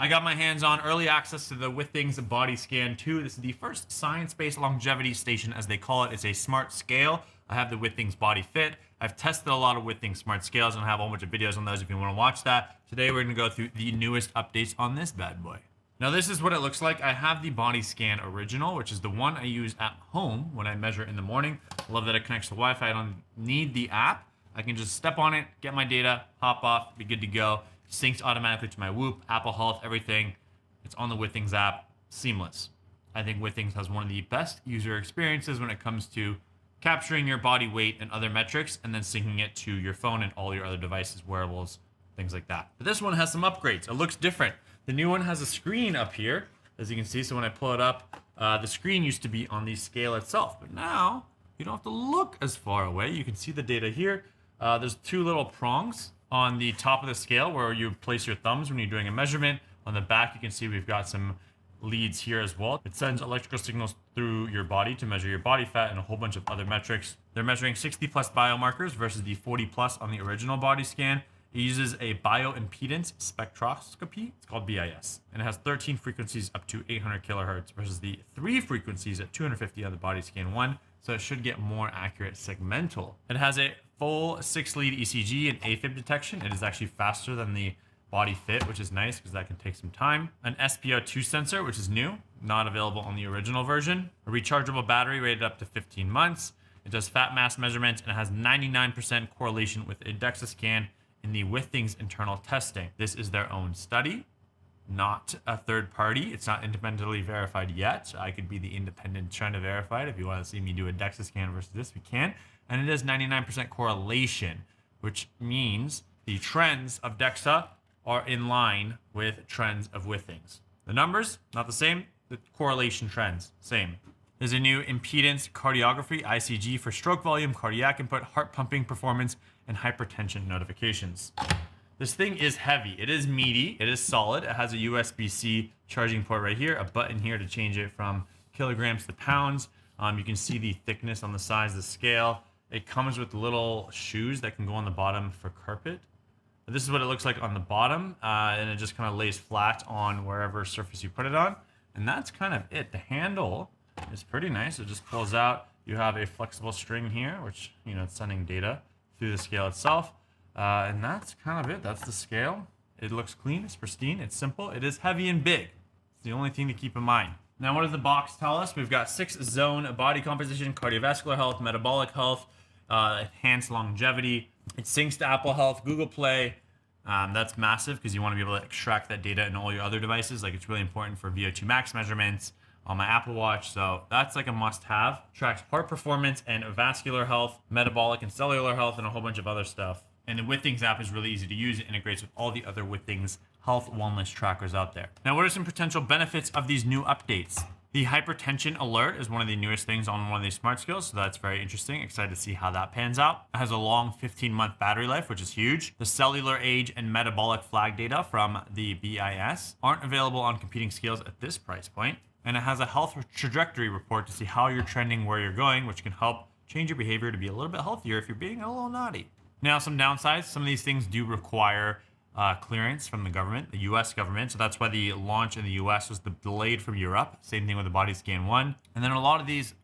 I got my hands on early access to the Withings BodyScan 2. This is the first science-based longevity station, as they call it. It's a smart scale. I have the Withings Body Fit. I've tested a lot of Withings smart scales and I have a whole bunch of videos on those if you want to watch that. Today we're going to go through the newest updates on this bad boy. Now this is what it looks like. I have the BodyScan Original, which is the one I use at home when I measure in the morning. I love that it connects to Wi-Fi. I don't need the app. I can just step on it, get my data, hop off, be good to go. Syncs automatically to my Whoop, Apple Health, everything. It's on the Withings app, seamless. I think Withings has one of the best user experiences when it comes to capturing your body weight and other metrics and then syncing it to your phone and all your other devices, wearables, things like that. But this one has some upgrades. It looks different. The new one has a screen up here, as you can see. So when I pull it up, the screen used to be on the scale itself, but now you don't have to look as far away. You can see the data here. There's two little prongs on the top of the scale where you place your thumbs when you're doing a measurement. On the back, you can see we've got some leads here as well. It sends electrical signals through your body to measure your body fat and a whole bunch of other metrics. They're measuring 60 plus biomarkers versus the 40 plus on the original body scan. It uses a bioimpedance spectroscopy. It's called BIS. And it has 13 frequencies up to 800 kilohertz versus the 3 frequencies at 250 on the body scan 1. So it should get more accurate segmental. It has a full 6-lead ECG and AFib detection. It is actually faster than the Body Fit, which is nice because that can take some time. An SpO2 sensor, which is new, not available on the original version. A rechargeable battery rated up to 15 months. It does fat mass measurements and it has 99% correlation with a DEXA scan in the Withings internal testing. This is their own study, not a third party. It's not independently verified yet. I could be the independent trying to verify it. If you want to see me do a DEXA scan versus this, we can. And it is 99% correlation, which means the trends of DEXA are in line with trends of Withings. The numbers, not the same. The correlation trends, same. There's a new impedance cardiography, ICG, for stroke volume, cardiac input, heart pumping performance, and hypertension notifications. This thing is heavy. It is meaty. It is solid. It has a USB-C charging port right here, a button here to change it from kilograms to pounds. You can see the thickness on the size of the scale. It comes with little shoes that can go on the bottom for carpet. This is what it looks like on the bottom, and it just kind of lays flat on wherever surface you put it on. And that's kind of it. The handle is pretty nice. It just pulls out. You have a flexible string here, which, you know, it's sending data through the scale itself. And that's kind of it. That's the scale. It looks clean. It's pristine. It's simple. It is heavy and big. It's the only thing to keep in mind. Now, what does the box tell us? We've got 6-zone body composition, cardiovascular health, metabolic health, enhanced longevity. It syncs to Apple Health, Google Play. That's massive because you want to be able to extract that data in all your other devices. Like, it's really important for VO2 max measurements on my Apple Watch. So that's like a must-have. Tracks heart performance and vascular health, metabolic and cellular health, and a whole bunch of other stuff. And the Withings app is really easy to use. It integrates with all the other Withings health wellness trackers out there. Now, what are some potential benefits of these new updates? The hypertension alert is one of the newest things on one of these smart skills, so that's very interesting. Excited to see how that pans out. It has a long 15-month battery life, which is huge. The cellular age and metabolic flag data from the BIS aren't available on competing scales at this price point. And it has a health trajectory report to see how you're trending, where you're going, which can help change your behavior to be a little bit healthier if you're being a little naughty. Now, some downsides. Some of these things do require clearance from the government, the US government. So that's why the launch in the US was delayed from Europe. Same thing with the BodyScan 1. And then a lot of these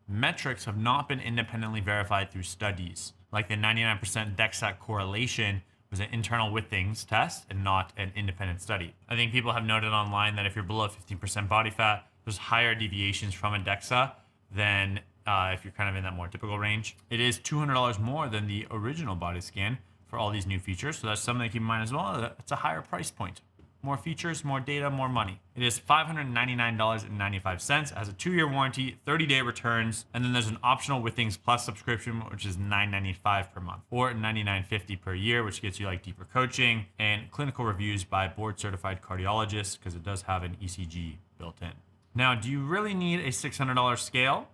metrics have not been independently verified through studies. Like the 99% DEXA correlation was an internal Withings test and not an independent study. I think people have noted online that if you're below 15% body fat, there's higher deviations from a DEXA than if you're kind of in that more typical range. It is $200 more than the original BodyScan for all these new features. So that's something to keep in mind as well. It's a higher price point. More features, more data, more money. It is $599.95. It has a 2-year warranty, 30-day returns, and then there's an optional Withings Plus subscription, which is $9.95 per month, or $99.50 per year, which gets you like deeper coaching and clinical reviews by board-certified cardiologists, because it does have an ECG built in. Now, do you really need a $600 scale?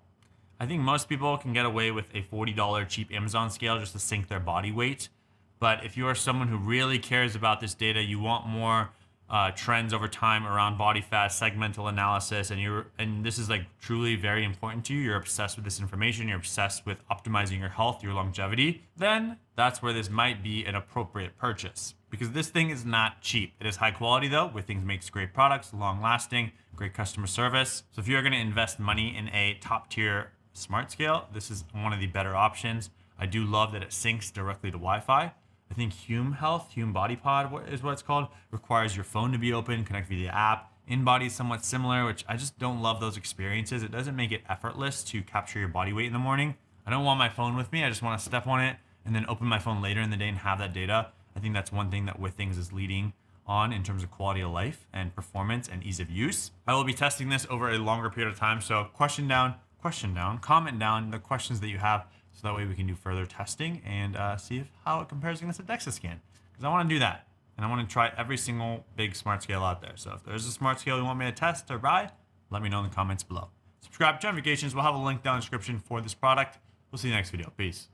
I think most people can get away with a $40 cheap Amazon scale just to sync their body weight. But if you are someone who really cares about this data, you want more trends over time around body fat, segmental analysis, and this is like truly very important to you, you're obsessed with this information, you're obsessed with optimizing your health, your longevity, then that's where this might be an appropriate purchase. Because this thing is not cheap. It is high quality though. Withings makes great products, long lasting, great customer service. So if you're going to invest money in a top tier smart scale, this is one of the better options. I do love that it syncs directly to Wi-Fi. I think Hume Body Pod is what it's called, requires your phone to be open, connect via the app. InBody is somewhat similar, which I just don't love those experiences. It doesn't make it effortless to capture your body weight in the morning. I don't want my phone with me. I just want to step on it and then open my phone later in the day and have that data. I think that's one thing that Withings is leading on in terms of quality of life and performance and ease of use. I will be testing this over a longer period of time. So comment down the questions that you have, so that way we can do further testing and see how it compares against a DEXA scan. Because I want to do that. And I want to try every single big smart scale out there. So if there's a smart scale you want me to test or buy, let me know in the comments below. Subscribe to notifications. We'll have a link down in the description for this product. We'll see you next video. Peace.